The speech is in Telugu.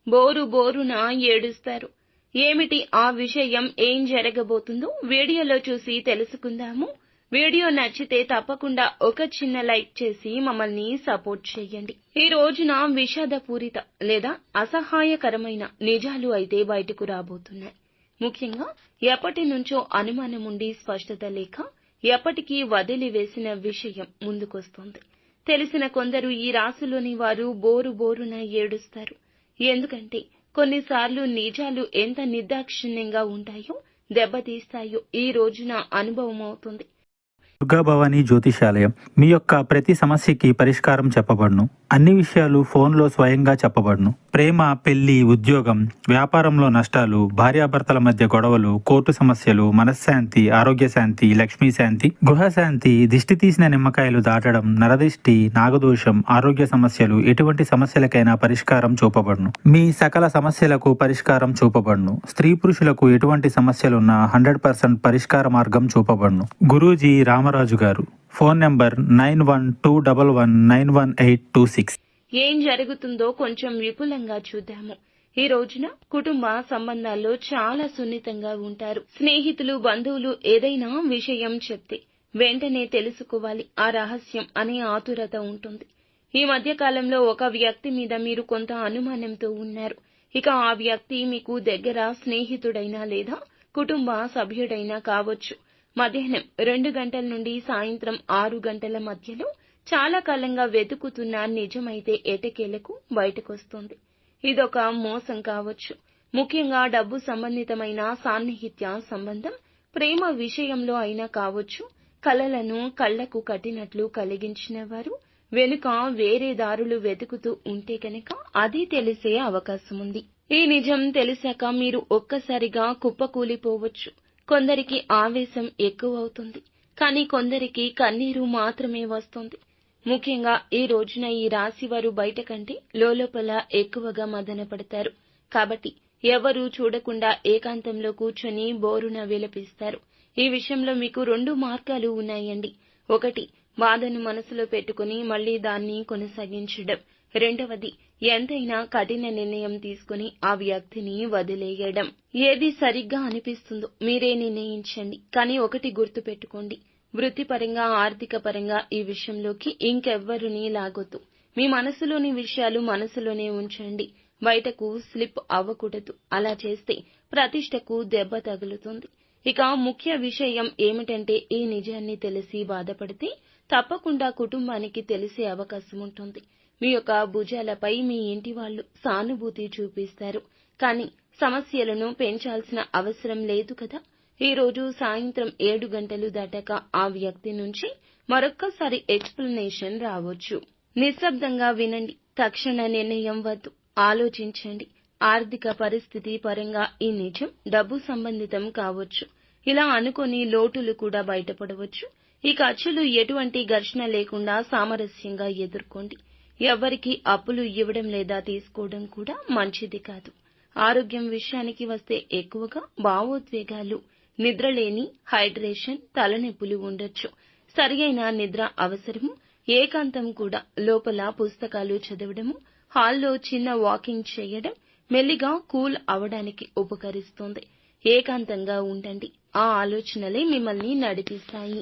బోరు బోరున ఏడుస్తారు. ఏమిటి ఆ విషయం, ఏం జరగబోతుందో వీడియోలో చూసి తెలుసుకుందాము. వీడియో నచ్చితే తప్పకుండా ఒక చిన్న లైక్ చేసి మమ్మల్ని సపోర్ట్ చేయండి. ఈ రోజున విషాదపూరిత లేదా అసహాయకరమైన నిజాలు అయితే బయటకు రాబోతున్నాయి. ముఖ్యంగా ఎప్పటి నుంచో అనుమానం ఉండి స్పష్టత లేక ఎప్పటికీ వదిలివేసిన విషయం ముందుకొస్తోంది. తెలిసిన కొందరు ఈ రాశిలోని వారు బోరు బోరున ఏడుస్తారు. ఎందుకంటే కొన్నిసార్లు నిజాలు ఎంత నిర్దాక్షిణ్యంగా ఉంటాయో, దెబ్బతీస్తాయో ఈ రోజున అనుభవం అవుతుంది. దుర్గాభవాని జ్యోతిషాలయం మీ యొక్క ప్రతి సమస్యకి పరిష్కారం చెప్పబడును. అన్ని విషయాలు ఫోన్లో స్వయంగా చెప్పబడును. ప్రేమ, పెళ్లి, ఉద్యోగం, వ్యాపారంలో నష్టాలు, భార్యాభర్తల మధ్య గొడవలు, కోర్టు సమస్యలు, మనశ్శాంతి, ఆరోగ్య శాంతి, లక్ష్మీ శాంతి, గృహశాంతి, దిష్టి తీసిన నిమ్మకాయలు దాటడం, నరదిష్టి, నాగదోషం, ఆరోగ్య సమస్యలు, ఎటువంటి సమస్యలకైనా పరిష్కారం చూపబడును. మీ సకల సమస్యలకు పరిష్కారం చూపబడును. స్త్రీ పురుషులకు ఎటువంటి సమస్యలున్నా 100% పరిష్కార మార్గం చూపబడును. గురూజీ రామరాజు గారు. Phone number 9121191826. ఏం జరుగుతుందో కొంచెం విపులంగా చూద్దాము. ఈ రోజున కుటుంబ సంబంధాల్లో చాలా సున్నితంగా ఉంటారు. స్నేహితులు, బంధువులు ఏదైనా విషయం చెప్తే వెంటనే తెలుసుకోవాలి ఆ రహస్యం అనే ఆతురత ఉంటుంది. ఈ మధ్య కాలంలో ఒక వ్యక్తి మీద మీరు కొంత అనుమానంతో ఉన్నారు. ఇక ఆ వ్యక్తి మీకు దగ్గర స్నేహితుడైనా లేదా కుటుంబ సభ్యుడైనా కావచ్చు. మధ్యాహ్నం 2 గంటల నుండి సాయంత్రం 6 గంటల మధ్యలో చాలా కాలంగా వెతుకుతున్న నిజమైతే ఎటకేలకు బయటకొస్తుంది. ఇదొక మోసం కావచ్చు. ముఖ్యంగా డబ్బు సంబంధితమైన సాన్నిహిత్య సంబంధం, ప్రేమ విషయంలో అయినా కావచ్చు. కలలను కళ్లకు కట్టినట్లు కలిగించిన వారు వెనుక వేరే దారులు వెతుకుతూ ఉంటే కనుక అది తెలిసే అవకాశం ఉంది. ఈ నిజం తెలిసాక మీరు ఒక్కసారిగా కుప్పకూలిపోవచ్చు. కొందరికి ఆవేశం ఎక్కువవుతుంది, కానీ కొందరికి కన్నీరు మాత్రమే వస్తుంది. ముఖ్యంగా ఈ రోజున ఈ రాశి వారు బయట కంటే లోపల ఎక్కువగా మదన పడతారు. కాబట్టి ఎవరూ చూడకుండా ఏకాంతంలో కూర్చొని బోరున విలపిస్తారు. ఈ విషయంలో మీకు 2 మార్గాలు ఉన్నాయండి. ఒకటి, బాధను మనసులో పెట్టుకుని మళ్లీ దాన్ని కొనసాగించడం. రెండవది, ఎంతైనా కఠిన నిర్ణయం తీసుకుని ఆ వ్యక్తిని వదిలేయడం. ఏది సరిగ్గా అనిపిస్తుందో మీరే నిర్ణయించండి. కానీ ఒకటి గుర్తు పెట్టుకోండి, వృత్తిపరంగా, ఆర్థిక పరంగా ఈ విషయంలోకి ఇంకెవ్వరినీ లాగొద్దు. మీ మనసులోని విషయాలు మనసులోనే ఉంచండి. బయటకు స్లిప్ అవ్వకూడదు. అలా చేస్తే ప్రతిష్టకు దెబ్బ తగులుతుంది. ఇక ముఖ్య విషయం ఏమిటంటే ఈ నిజాన్ని తెలిసి బాధపడితే తప్పకుండా కుటుంబానికి తెలిసే అవకాశం ఉంటుంది. మీ యొక్క భుజాలపై మీ ఇంటి వాళ్ళు సానుభూతి చూపిస్తారు. కానీ సమస్యలను పెంచాల్సిన అవసరం లేదు కదా. ఈ రోజు సాయంత్రం 7 గంటలు దాటాక ఆ వ్యక్తి నుంచి మరొక్కసారి ఎక్స్ప్లెనేషన్ రావచ్చు. నిశ్శబ్దంగా వినండి. తక్షణ నిర్ణయం వద్దు. ఆలోచించండి. ఆర్థిక పరిస్థితి పరంగా ఈ నిజం డబ్బు సంబంధితం కావచ్చు. ఇలా అనుకొని లోటులు కూడా బయటపడవచ్చు. ఈ ఖర్చులు ఎటువంటి ఘర్షణ లేకుండా సామరస్యంగా ఎదుర్కోండి. ఎవ్వరికీ అప్పులు ఇవ్వడం లేదా తీసుకోవడం కూడా మంచిది కాదు. ఆరోగ్యం విషయానికి వస్తే ఎక్కువగా భావోద్వేగాలు, నిద్రలేని, హైడ్రేషన్, తలనొప్పులు ఉండొచ్చు. సరియైన నిద్ర అవసరము. ఏకాంతం కూడా. లోపల పుస్తకాలు చదవడము, హాల్లో చిన్న వాకింగ్ చేయడం మెల్లిగా కూల్ అవడానికి ఉపకరిస్తుంది. ఏకాంతంగా ఉండండి. ఆ ఆలోచనలే మిమ్మల్ని నడిపిస్తాయి.